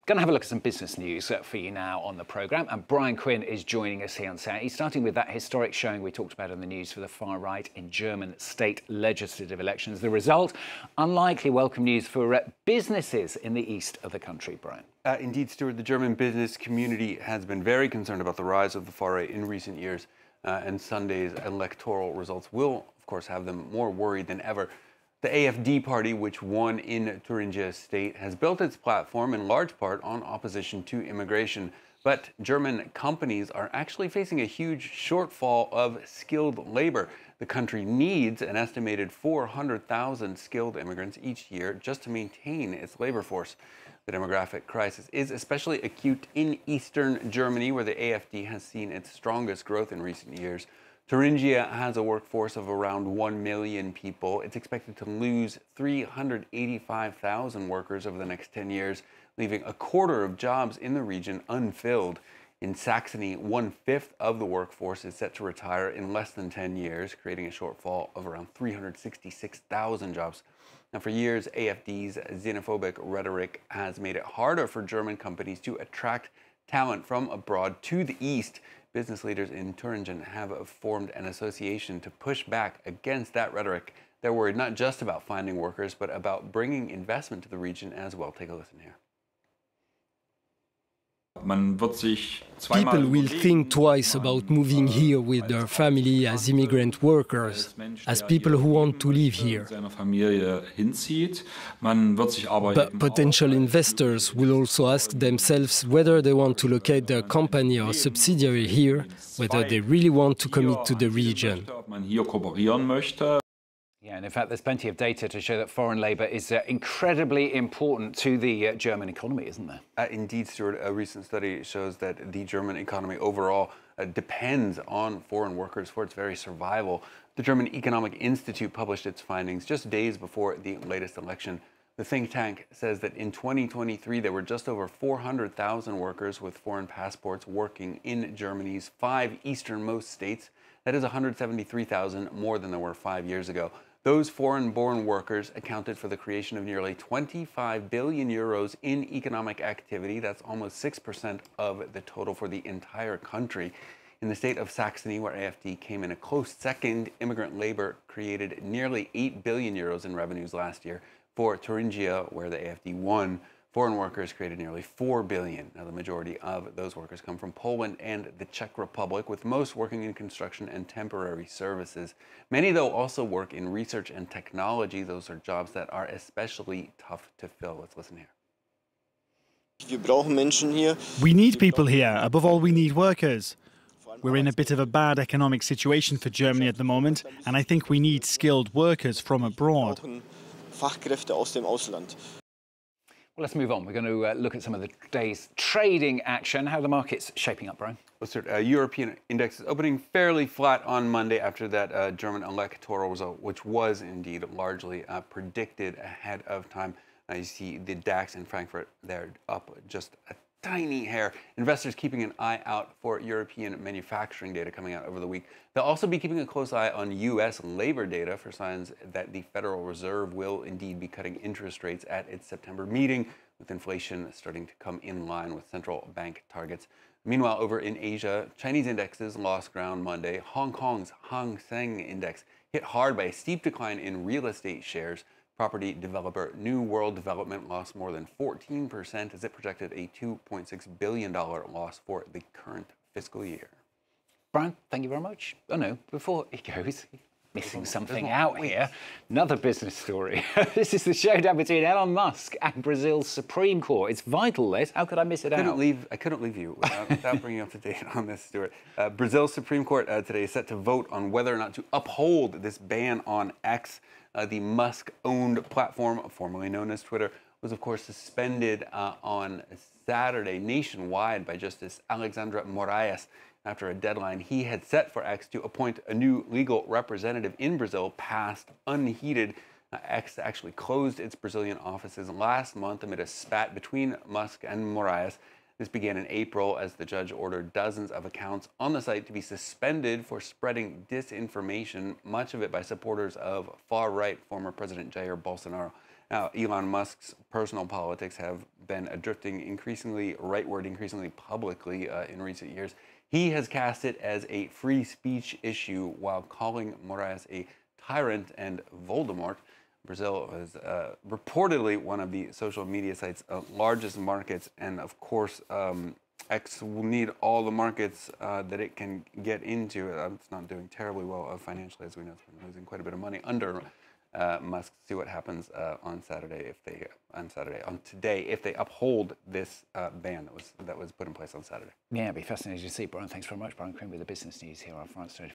Going to have a look at some business news for you now on the programme. And Brian Quinn is joining us here on Saturday, starting with that historic showing we talked about in the news for the far right in German state legislative elections. The result, unlikely welcome news for businesses in the east of the country, Brian. Indeed, Stuart, the German business community has been very concerned about the rise of the far right in recent years, and Sunday's electoral results will, of course, have them more worried than ever. The AfD party, which won in Thuringia state, has built its platform in large part on opposition to immigration. But German companies are actually facing a huge shortfall of skilled labor. The country needs an estimated 400,000 skilled immigrants each year just to maintain its labor force. The demographic crisis is especially acute in eastern Germany, where the AfD has seen its strongest growth in recent years. Thuringia has a workforce of around 1 million people. It's expected to lose 385,000 workers over the next 10 years, leaving a quarter of jobs in the region unfilled. In Saxony, 1/5 of the workforce is set to retire in less than 10 years, creating a shortfall of around 366,000 jobs. Now, for years, AfD's xenophobic rhetoric has made it harder for German companies to attract talent from abroad to the east. Business leaders in Thuringen have formed an association to push back against that rhetoric. They're worried not just about finding workers, but about bringing investment to the region as well. Take a listen here. People will think twice about moving here with their family as immigrant workers, as people who want to live here. But potential investors will also ask themselves whether they want to locate their company or subsidiary here, whether they really want to commit to the region. Yeah, and in fact, there's plenty of data to show that foreign labour is incredibly important to the German economy, isn't there? Indeed, Stuart, a recent study shows that the German economy overall depends on foreign workers for its very survival. The German Economic Institute published its findings just days before the latest election. The think tank says that in 2023, there were just over 400,000 workers with foreign passports working in Germany's 5 easternmost states. That is 173,000 more than there were 5 years ago. Those foreign-born workers accounted for the creation of nearly 25 billion euros in economic activity. That's almost 6% of the total for the entire country. In the state of Saxony, where AfD came in a close second, immigrant labor created nearly 8 billion euros in revenues last year. For Thuringia, where the AfD won, foreign workers created nearly 4 billion. Now, the majority of those workers come from Poland and the Czech Republic, with most working in construction and temporary services. Many, though, also work in research and technology. Those are jobs that are especially tough to fill. Let's listen here. We need people here. Above all, we need workers. We're in a bit of a bad economic situation for Germany at the moment, and I think we need skilled workers from abroad. Well, let's move on. We're going to look at some of the day's trading action. How are the market's shaping up, Brian? Well, sir, European indexes opening fairly flat on Monday after that German electoral result, which was indeed largely predicted ahead of time. You see the DAX in Frankfurt there up just a tiny hair. Investors keeping an eye out for European manufacturing data coming out over the week. They'll also be keeping a close eye on U.S. labor data for signs that the Federal Reserve will indeed be cutting interest rates at its September meeting, with inflation starting to come in line with central bank targets. Meanwhile, over in Asia, Chinese indexes lost ground Monday. Hong Kong's Hang Seng index hit hard by a steep decline in real estate shares. Property developer New World Development lost more than 14% as it projected a $2.6 billion loss for the current fiscal year. Brian, thank you very much. Oh no, before he goes, missing something out here. Another business story. This is the showdown between Elon Musk and Brazil's Supreme Court. It's vital, this. How could I miss it out? I couldn't leave you without bringing you up to date on this, Stuart. Brazil's Supreme Court today is set to vote on whether or not to uphold this ban on X. The Musk-owned platform, formerly known as Twitter, was, of course, suspended on Saturday nationwide by Justice Alexandre Moraes after a deadline he had set for X to appoint a new legal representative in Brazil passed unheeded. X actually closed its Brazilian offices last month amid a spat between Musk and Moraes. This began in April as the judge ordered dozens of accounts on the site to be suspended for spreading disinformation, much of it by supporters of far-right former President Jair Bolsonaro. Now, Elon Musk's personal politics have been drifting increasingly rightward, increasingly publicly in recent years. He has cast it as a free speech issue while calling Moraes a tyrant and Voldemort. Brazil is reportedly one of the social media site's largest markets, and of course, X will need all the markets that it can get into. It's not doing terribly well financially, as we know. It's been losing quite a bit of money under Musk. See what happens on today if they uphold this ban that was put in place on Saturday. Yeah, it'll be fascinating to see. Brian, thanks very much. Brian Quinn with the business news here on France 24.